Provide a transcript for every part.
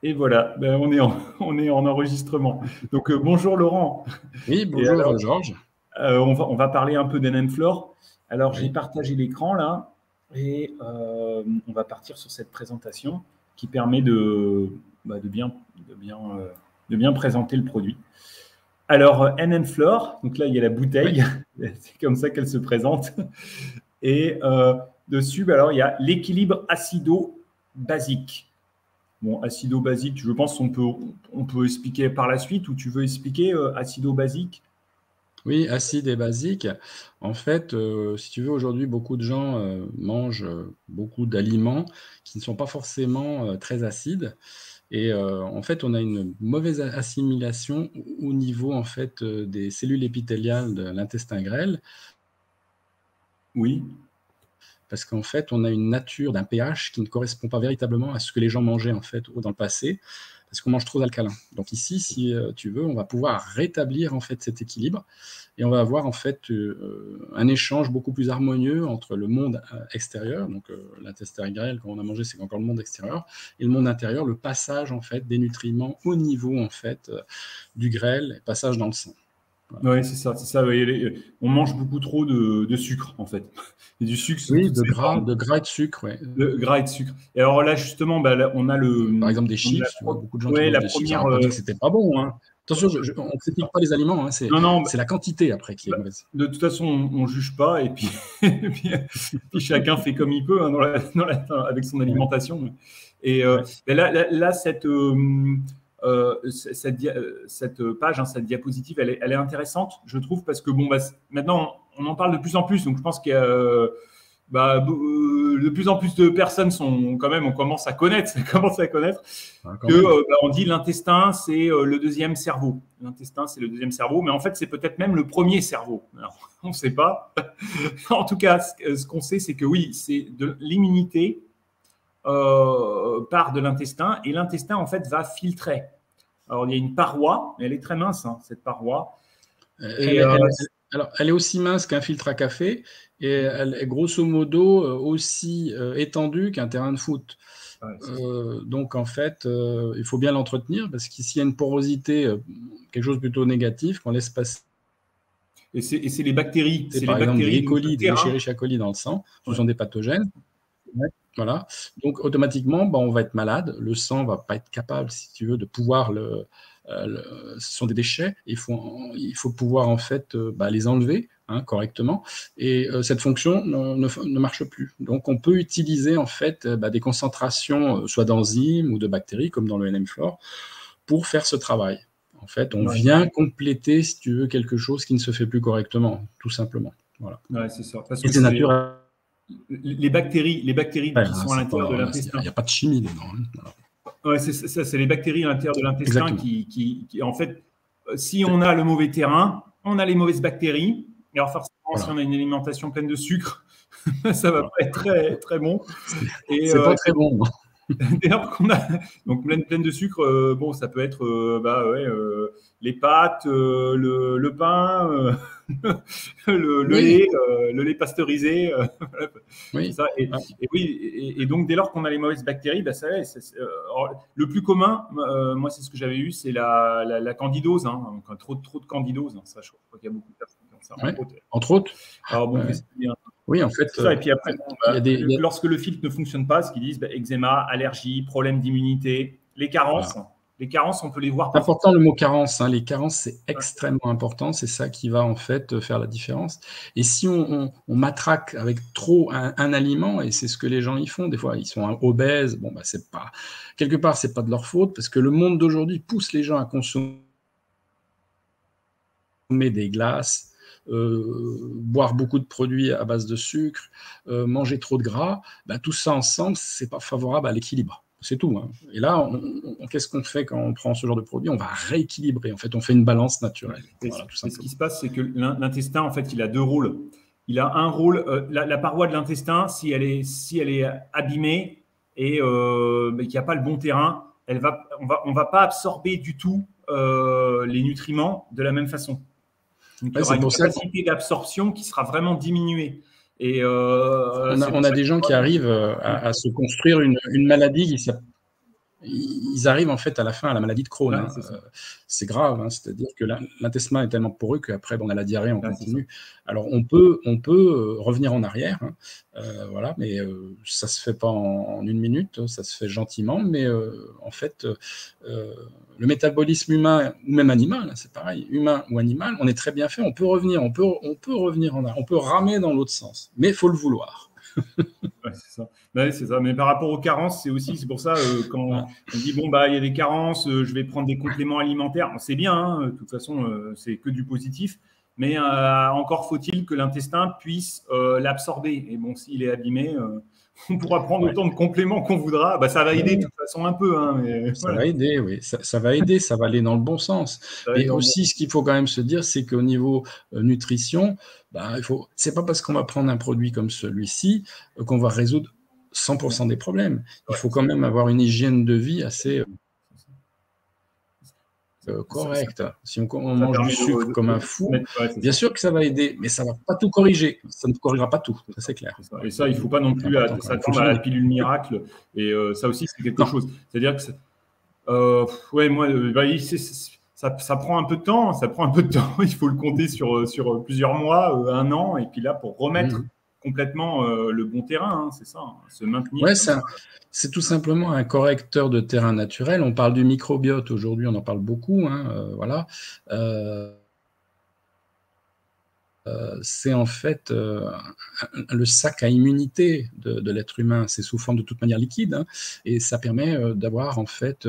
Et voilà, ben, on est en enregistrement. Donc bonjour Laurent. Oui, Et alors, bonjour Georges. on va parler un peu d'Enenflore. Alors j'ai Oui, partagé l'écran là et on va partir sur cette présentation qui permet bah, de bien, euh, de bien présenter le produit. Alors Enenflore, donc là il y a la oui, bouteille, c'est comme ça qu'elle se présente. Et dessus, bah, alors il y a l'équilibre acido-basique. Bon, acido-basique, je pense on peut expliquer par la suite, ou tu veux expliquer acido-basique? oui, acide et basique. En fait, si tu veux, aujourd'hui, beaucoup de gens mangent beaucoup d'aliments qui ne sont pas forcément très acides. Et en fait, on a une mauvaise assimilation au niveau en fait des cellules épithéliales de l'intestin grêle, Oui. parce qu'en fait, on a une nature d'un pH qui ne correspond pas véritablement à ce que les gens mangeaient en fait dans le passé, parce qu'on mange trop d'alcalin. Donc ici, si tu veux, on va pouvoir rétablir en fait cet équilibre et on va avoir en fait un échange beaucoup plus harmonieux entre le monde extérieur, donc l'intestin grêle quand on a mangé, c'est encore le monde extérieur, et le monde intérieur, le passage en fait des nutriments au niveau en fait du grêle, passage dans le sang. Voilà. Oui, c'est ça, c'est ça. Oui, on mange beaucoup trop de sucre, en fait. Et du sucre sous Oui, toutes ses formes, de gras et de sucre, ouais. de gras et de sucre. Et alors là, justement, bah, là, Par exemple, des on a chips, tu vois, beaucoup de gens qui ouais, mangent la des chips. première. Alors, pas dire que c'était pas bon, hein. Attention, on ne critique pas les aliments, hein, Non, non, c'est la quantité après qui est bah, mauvaise. de toute façon, on juge pas, et puis, puis chacun fait comme il peut hein, avec son Ouais, alimentation. Et ouais. ben là, cette page, hein, cette diapositive, elle est intéressante, je trouve, parce que bon, bah, maintenant, on en parle de plus en plus, donc je pense qu'il y a bah, de plus en plus de personnes sont quand même, on commence à connaître, ça commence à connaître Ah, quand que même. bah, on dit l'intestin c'est le deuxième cerveau. L'intestin c'est le deuxième cerveau, mais en fait c'est peut-être même le premier cerveau. Alors, on ne sait pas. En tout cas, ce qu'on sait, c'est que oui, c'est de l'immunité part de l'intestin et l'intestin en fait va filtrer. Alors il y a une paroi, mais elle est très mince hein, cette paroi. Et Alors, elle est aussi mince qu'un filtre à café et elle est grosso modo aussi étendue qu'un terrain de foot. ouais, Donc, en fait, il faut bien l'entretenir parce qu'ici, il y a une porosité, quelque chose de plutôt négatif, qu'on laisse passer, c'est les par exemple, des bactéries E. donc, de coli, des terrain. Escherichia coli dans le sang. Ce Ouais. sont des pathogènes. Ouais. Voilà. Donc, automatiquement, bah, on va être malade. Le sang va pas être capable, si tu veux, de pouvoir ce sont des déchets. Il faut pouvoir, en fait, bah, les enlever hein, correctement. Et cette fonction ne marche plus. Donc, on peut utiliser, en fait, bah, des concentrations, soit d'enzymes ou de bactéries, comme dans le NM-Flore, pour faire ce travail. En fait, on Ouais. vient compléter, si tu veux, quelque chose qui ne se fait plus correctement, tout simplement. Voilà. Ouais, c'est ça. Parce Et que c'est c'est naturel. les bactéries qui Hein, sont à l'intérieur de il l'intestin. n'y a pas de chimie dedans. Hein. Voilà. Ouais, c'est ça, c'est les bactéries à l'intérieur de l'intestin Exactement. en fait, si on a le mauvais terrain, on a les mauvaises bactéries. Et alors forcément, si Voilà. on a une alimentation pleine de sucre, ça va Voilà. pas être très, très bon. Et C'est pas très bon. dès lors qu'on a donc pleine de sucre, bon, ça peut être bah, ouais, les pâtes, le pain, Oui, le lait pasteurisé, c'est oui. ça. Ah, Et oui, et donc dès lors qu'on a les mauvaises bactéries, bah, ça, ouais, le plus commun, moi c'est ce que j'avais eu, c'est la candidose, hein, donc, trop de candidose. Hein, ça, je crois qu'il y a beaucoup de personnes qui ont ça, ouais. entre autres. Entre autres. Alors bon, Ouais. qu'est-ce qu'il y a? Oui, en fait, C'est ça. Et puis après, bon, il y a bah, des. lorsque le filtre ne fonctionne pas, ce qu'ils disent, bah, eczéma, allergie, problème d'immunité, les carences. Voilà. Les carences, on peut les voir C'est parfois. important le mot carence. Hein. Les carences, c'est extrêmement important. C'est ça qui va en fait faire la différence. Et si on matraque avec trop un aliment, et c'est ce que les gens y font, des fois ils sont obèses, bon, bah, c'est pas. Quelque part, c'est pas de leur faute, parce que le monde d'aujourd'hui pousse les gens à consommer des glaces, boire beaucoup de produits à base de sucre, manger trop de gras, ben, tout ça ensemble, c'est pas favorable à l'équilibre. C'est tout. Hein. Et là, qu'est-ce qu'on fait quand on prend ce genre de produit? On va rééquilibrer. En fait, on fait une balance naturelle. Voilà, tout Et ce qui simplement. se passe, c'est que l'intestin, en fait, il a deux rôles. Il a un rôle, la paroi de l'intestin, si elle est abîmée et qu'il n'y a pas le bon terrain, on va pas absorber du tout les nutriments de la même façon. Donc, il y Ouais, aura c'est une pour ça capacité d'absorption qui sera vraiment diminuée. Et c'est qu'on pour a ça des gens qui arrivent à se construire une maladie qui s'appelle. ils arrivent en fait à la fin à la maladie de Crohn. Hein. C'est grave, hein, c'est-à-dire que l'intestin est tellement poreux qu'après on a la diarrhée en continu. Alors on peut revenir en arrière, hein, voilà, mais ça se fait pas en une minute, ça se fait gentiment, mais en fait le métabolisme humain ou même animal, hein, c'est pareil, humain ou animal, on est très bien fait, on peut revenir, on peut revenir en arrière, on peut ramer dans l'autre sens, mais il faut le vouloir. Ouais, c'est ça. Ouais, c'est ça. Mais par rapport aux carences, c'est pour ça, quand on dit, bon, bah, il y a des carences, je vais prendre des compléments alimentaires. C'est bien, hein, de toute façon, c'est que du positif. Mais encore faut-il que l'intestin puisse l'absorber. Et bon, s'il est abîmé, on pourra prendre autant de compléments qu'on voudra. Bah, ça va aider de toute façon un peu. Hein, mais, ça va aider, oui. Ça va aider, ça va aller dans le bon sens. Et aussi, ce qu'il faut quand même se dire, c'est qu'au niveau nutrition, bah, c'est pas parce qu'on va prendre un produit comme celui-ci qu'on va résoudre 100% des problèmes. Il faut quand même avoir une hygiène de vie assez correcte. Si on mange du sucre comme un fou, bien sûr que ça va aider, mais ça ne va pas tout corriger. Ça ne corrigera pas tout, ça c'est clair. Et ça, il ne faut pas non plus s'attendre à la pilule miracle. Et ça aussi, c'est quelque chose. C'est-à-dire que, ouais, moi, ça prend un peu de temps. Ça prend un peu de temps. Il faut le compter sur plusieurs mois, un an, et puis là, pour remettre complètement le bon terrain, hein, c'est ça, hein, se maintenir. Ouais, c'est tout simplement un correcteur de terrain naturel. On parle du microbiote aujourd'hui, on en parle beaucoup. Hein, voilà. C'est en fait le sac à immunité de l'être humain. C'est sous forme de toute manière liquide, hein, et ça permet d'avoir en fait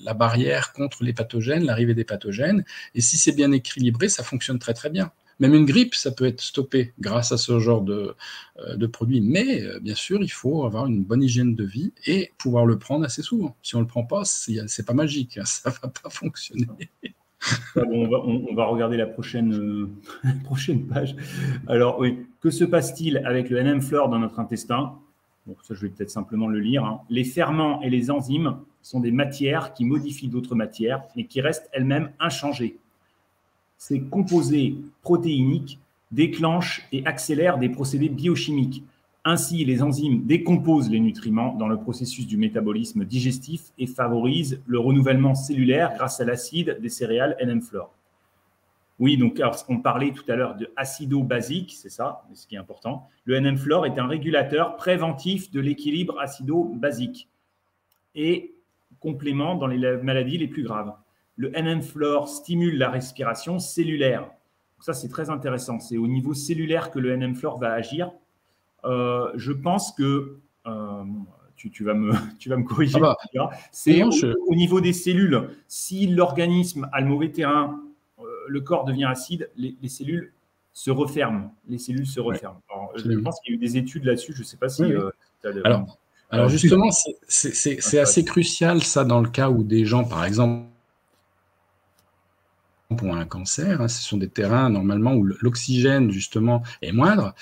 la barrière contre les pathogènes, l'arrivée des pathogènes. Et si c'est bien équilibré, ça fonctionne très très bien. Même une grippe, ça peut être stoppé grâce à ce genre de produit. Mais bien sûr, il faut avoir une bonne hygiène de vie et pouvoir le prendre assez souvent. Si on ne le prend pas, c'est pas magique, hein, ça ne va pas fonctionner. Bon, on va regarder la prochaine page. Alors, oui, que se passe-t-il avec le NM-flore dans notre intestin? Bon, ça, je vais peut-être simplement le lire. Hein. Les ferments et les enzymes sont des matières qui modifient d'autres matières, mais qui restent elles-mêmes inchangées. Ces composés protéiniques déclenchent et accélèrent des procédés biochimiques. Ainsi, les enzymes décomposent les nutriments dans le processus du métabolisme digestif et favorisent le renouvellement cellulaire grâce à l'acide des céréales NM-flore. Oui, donc alors, on parlait tout à l'heure de acido-basique, c'est ça, ce qui est important. Le NM-flore est un régulateur préventif de l'équilibre acido-basique et complément dans les maladies les plus graves. Le NM-flore stimule la respiration cellulaire. Donc ça, c'est très intéressant. C'est au niveau cellulaire que le NM-flore va agir. Je pense que tu vas me corriger. C'est au niveau des cellules. Si l'organisme a le mauvais terrain, le corps devient acide, les cellules se referment. Les cellules se referment. Alors, je pense qu'il y a eu des études là-dessus. Je ne sais pas si. Alors justement, c'est assez crucial ça dans le cas où des gens, par exemple, ont un cancer. Hein, ce sont des terrains normalement où l'oxygène justement est moindre.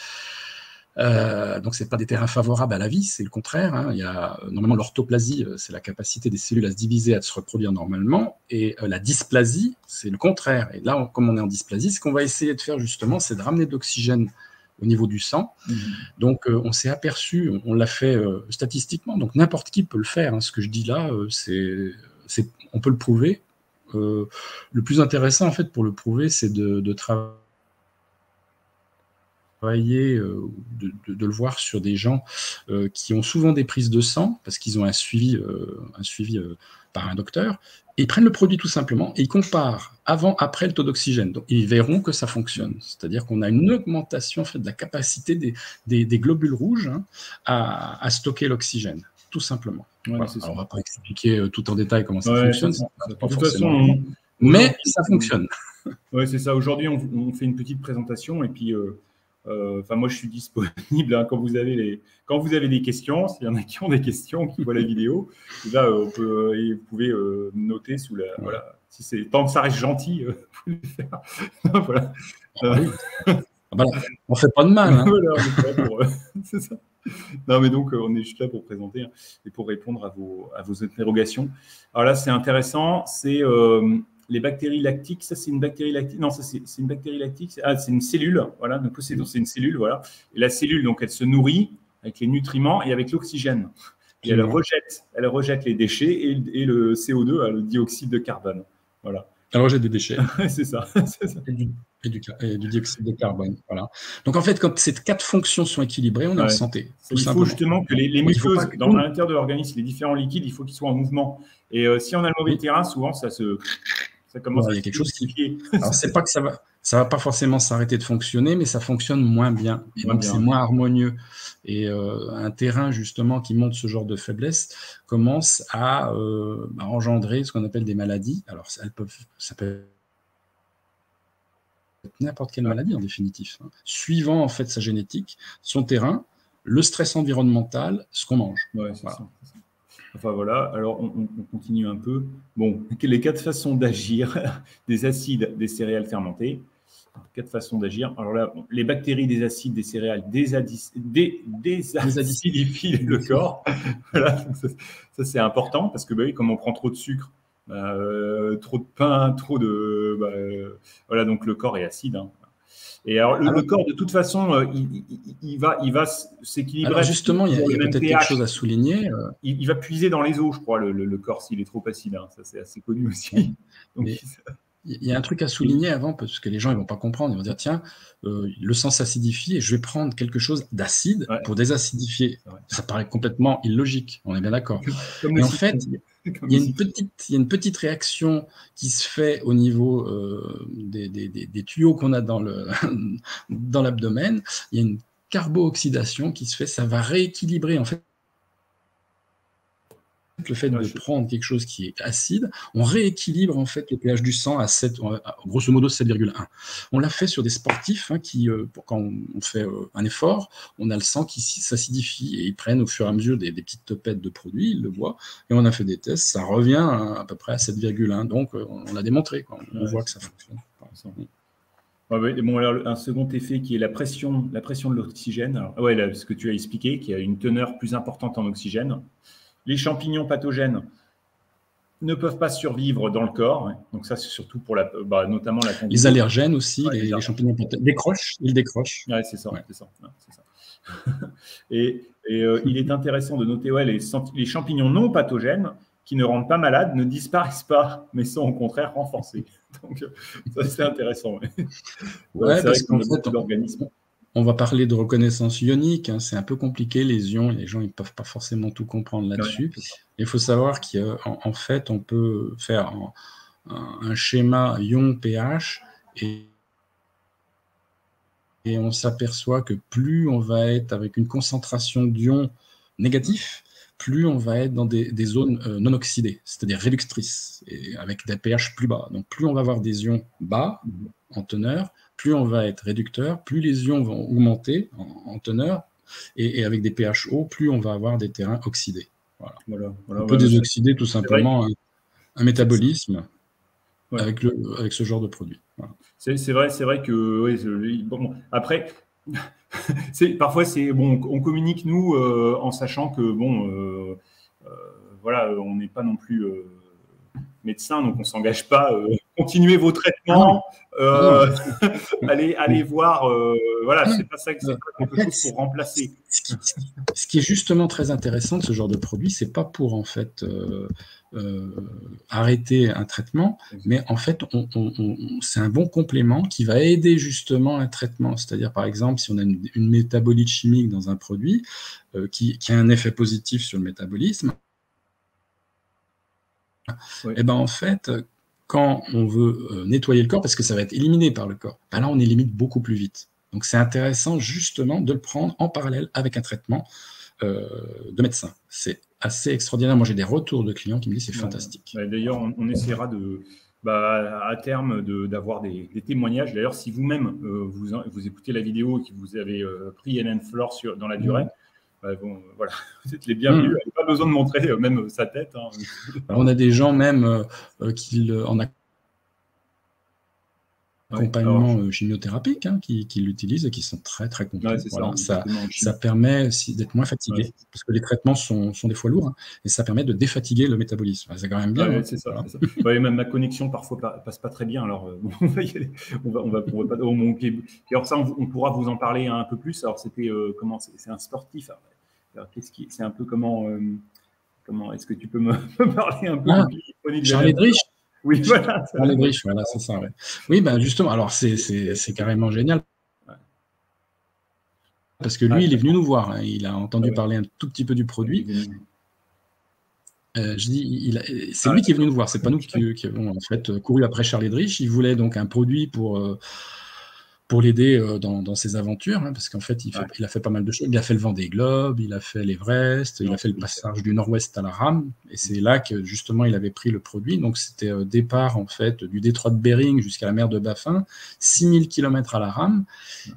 Donc, ce n'est pas des terrains favorables à la vie, c'est le contraire. Hein. Il y a, normalement, l'orthoplasie, c'est la capacité des cellules à se diviser, à se reproduire normalement. Et la dysplasie, c'est le contraire. Et là, comme on est en dysplasie, ce qu'on va essayer de faire justement, c'est de ramener de l'oxygène au niveau du sang. Donc, on s'est aperçu, on l'a fait statistiquement, donc n'importe qui peut le faire. Hein. Ce que je dis là, on peut le prouver. Le plus intéressant, en fait, pour le prouver, c'est de travailler, de le voir sur des gens qui ont souvent des prises de sang parce qu'ils ont un suivi par un docteur, et ils prennent le produit tout simplement et ils comparent avant-après le taux d'oxygène. Donc ils verront que ça fonctionne. C'est-à-dire qu'on a une augmentation en fait, de la capacité des globules rouges, hein, à stocker l'oxygène, tout simplement. Ouais, voilà. Alors, on ne va pas expliquer tout en détail comment ça fonctionne. De toute façon, mais ça fonctionne. Oui, c'est ça. Aujourd'hui, on fait une petite présentation et puis moi, je suis disponible hein, quand vous avez des questions. S'il y en a qui ont des questions, qui voient la vidéo, là, vous pouvez noter sous la. Ouais. Voilà. Si c'est tant que ça reste gentil, vous pouvez le faire. Non, voilà. On ne fait pas de mal. Hein. Voilà, c'est ça. Non, mais donc, on est juste là pour présenter hein, et pour répondre à vos interrogations. Alors là, c'est intéressant. C'est les bactéries lactiques. Ça, c'est une bactérie lactique. Non, ça, c'est une bactérie lactique. C'est une cellule. Voilà. Donc, c'est une cellule. Voilà. Et la cellule, donc, elle se nourrit avec les nutriments et avec l'oxygène. et elle rejette les déchets et le CO2, le dioxyde de carbone. Voilà. Elle rejette des déchets. C'est ça. Et du dioxyde de carbone. Voilà. Donc en fait, quand ces 4 fonctions sont équilibrées, on est en santé. Il faut justement que les muqueuses, à l'intérieur de l'organisme, les différents liquides, il faut qu'ils soient en mouvement. Et si on a le mauvais terrain, souvent, ça commence à... Il y a quelque chose qui... Alors, c'est pas que ça va pas forcément s'arrêter de fonctionner, mais ça fonctionne moins bien. Et donc, c'est moins harmonieux. Et un terrain, justement, qui montre ce genre de faiblesse, commence à engendrer ce qu'on appelle des maladies. Alors, ça peut être n'importe quelle maladie, en définitive. Suivant, en fait, sa génétique, son terrain, le stress environnemental, ce qu'on mange. Ouais, c'est ça. Enfin voilà, alors on continue un peu. Bon, les 4 façons d'agir des acides des céréales fermentées. 4 façons d'agir. Alors là, les bactéries des acides des céréales désacidifient le corps. Voilà, ça c'est important parce que comme on prend trop de sucre, trop de pain, trop de... voilà, donc le corps est acide. Hein. Et alors, le corps, de toute façon, il va s'équilibrer. Alors justement, il y a peut-être quelque chose à souligner. Il va puiser dans les os, je crois, le corps, s'il est trop acide. Hein. Ça, c'est assez connu aussi. Donc, il y a un truc à souligner avant, parce que les gens ne vont pas comprendre. Ils vont dire, tiens, le sang s'acidifie et je vais prendre quelque chose d'acide pour désacidifier. Ça paraît complètement illogique, on est bien d'accord. Mais en fait, il y a une petite réaction qui se fait au niveau des tuyaux qu'on a dans l'abdomen. Il y a une carbo-oxydation qui se fait, ça va rééquilibrer en fait le fait de prendre quelque chose qui est acide, on rééquilibre en fait le pH du sang à 7, grosso modo 7,1. On l'a fait sur des sportifs qui, quand on fait un effort, on a le sang qui s'acidifie et ils prennent au fur et à mesure des petites topettes de produits, ils le voient, et on a fait des tests, ça revient à peu près à 7,1. Donc on l'a démontré, quoi. On voit que ça fonctionne. Bon, alors, un second effet qui est la pression de l'oxygène. Ce que tu as expliqué, qui a une teneur plus importante en oxygène. Les champignons pathogènes ne peuvent pas survivre dans le corps. Donc ça, c'est surtout pour notamment la condition. Les allergènes aussi, les champignons pathogènes ils décrochent. Ouais, c'est ça. Et il est intéressant de noter les champignons non pathogènes qui ne rendent pas malades ne disparaissent pas, mais sont au contraire renforcés. Donc ça, c'est intéressant. Ouais, parce qu'en fait, on va parler de reconnaissance ionique, c'est un peu compliqué les ions, les gens ne peuvent pas forcément tout comprendre là-dessus. Il faut savoir qu'en fait, on peut faire un schéma ion-pH et on s'aperçoit que plus on va être avec une concentration d'ions négatifs, plus on va être dans des zones non oxydées, c'est-à-dire réductrices, et avec des pH plus bas. Donc plus on va avoir des ions bas en teneur, plus on va être réducteur, plus les ions vont augmenter en teneur, et avec des pH hauts, plus on va avoir des terrains oxydés. Voilà. On peut désoxyder tout simplement un métabolisme avec ce genre de produit. Voilà. C'est vrai que après, parfois on communique nous en sachant que on n'est pas non plus médecin, donc on s'engage pas. Continuez vos traitements, allez voir. C'est pas ça que c'est quelque chose pour remplacer. Ce qui est justement très intéressant de ce genre de produit, c'est pas pour en fait arrêter un traitement, mais en fait, c'est un bon complément qui va aider justement un traitement. C'est-à-dire, par exemple, si on a une métabolite chimique dans un produit qui a un effet positif sur le métabolisme, et ben en fait, quand on veut nettoyer le corps, parce que ça va être éliminé par le corps, là, on élimine beaucoup plus vite. Donc, c'est intéressant justement de le prendre en parallèle avec un traitement de médecin. C'est assez extraordinaire. Moi, j'ai des retours de clients qui me disent c'est fantastique. D'ailleurs, on essaiera à terme d'avoir des témoignages. D'ailleurs, si vous-même vous écoutez la vidéo et que vous avez pris Hélène Flore dans la durée, voilà, vous êtes les bienvenus. Elle n'a pas besoin de montrer même sa tête. Hein. On a des gens même qui en accompagnement chimiothérapique qui l'utilisent et qui sont très très contents. Ça permet d'être moins fatigué parce que les traitements sont des fois lourds et ça permet de défatiguer le métabolisme. C'est quand même bien. C'est ça. Même ma connexion parfois passe pas très bien. Alors on va y aller. On va pas. Alors ça, on pourra vous en parler un peu plus. Alors c'était comment c'est un sportif. Alors, c'est un peu comment comment est-ce que tu peux me parler un peu du Pony de Charles Eddrich. Oui, voilà. Charles Eddrich, voilà, c'est ça. Ouais. Oui, ben justement, alors c'est carrément génial. Parce que lui, il est venu nous voir. Hein. Il a entendu parler un tout petit peu du produit. Je dis, c'est lui qui est venu nous voir. C'est pas nous qui avons en fait couru après Charles Eddrich. Il voulait donc un produit pour l'aider dans ses aventures, hein, parce qu'en fait, il a fait pas mal de choses. Il a fait le Vendée Globe, il a fait l'Everest, il a fait le passage du Nord-Ouest à la rame, et c'est là que justement il avait pris le produit. Donc c'était départ en fait du détroit de Bering jusqu'à la mer de Baffin, 6000 km à la rame,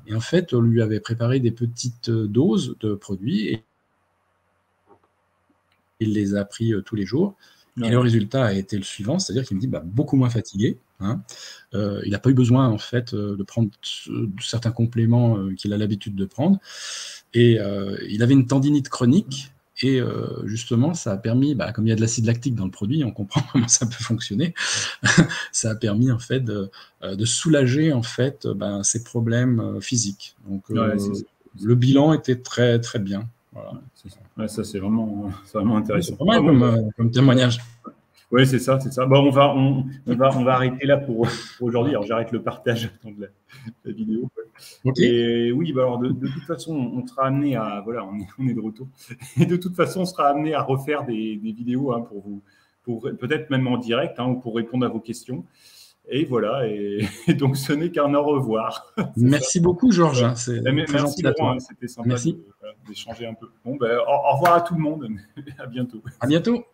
et en fait on lui avait préparé des petites doses de produits, et il les a pris tous les jours. Et le résultat a été le suivant, c'est-à-dire qu'il me dit beaucoup moins fatigué. Hein. Il n'a pas eu besoin en fait de prendre certains compléments qu'il a l'habitude de prendre. Et il avait une tendinite chronique. Et justement, ça a permis, comme il y a de l'acide lactique dans le produit, on comprend comment ça peut fonctionner. Ça a permis en fait de soulager en fait ses problèmes physiques. Donc le bilan était très très bien. Voilà. Ça c'est vraiment intéressant. C'est pas mal comme témoignage. Oui, c'est ça. Bon, on va arrêter là pour aujourd'hui. Alors, j'arrête le partage de la vidéo. Okay. Et oui, alors de toute façon, on sera amené à... Voilà, on est de retour. Et de toute façon, on sera amené à refaire des vidéos hein, pour peut-être même en direct, hein, ou pour répondre à vos questions. Et voilà, et donc ce n'est qu'un au revoir. Merci beaucoup, Georges. Ouais. C'est très gentil à toi. C'était sympa d'échanger un peu. Bon, au revoir à tout le monde. À bientôt. À bientôt.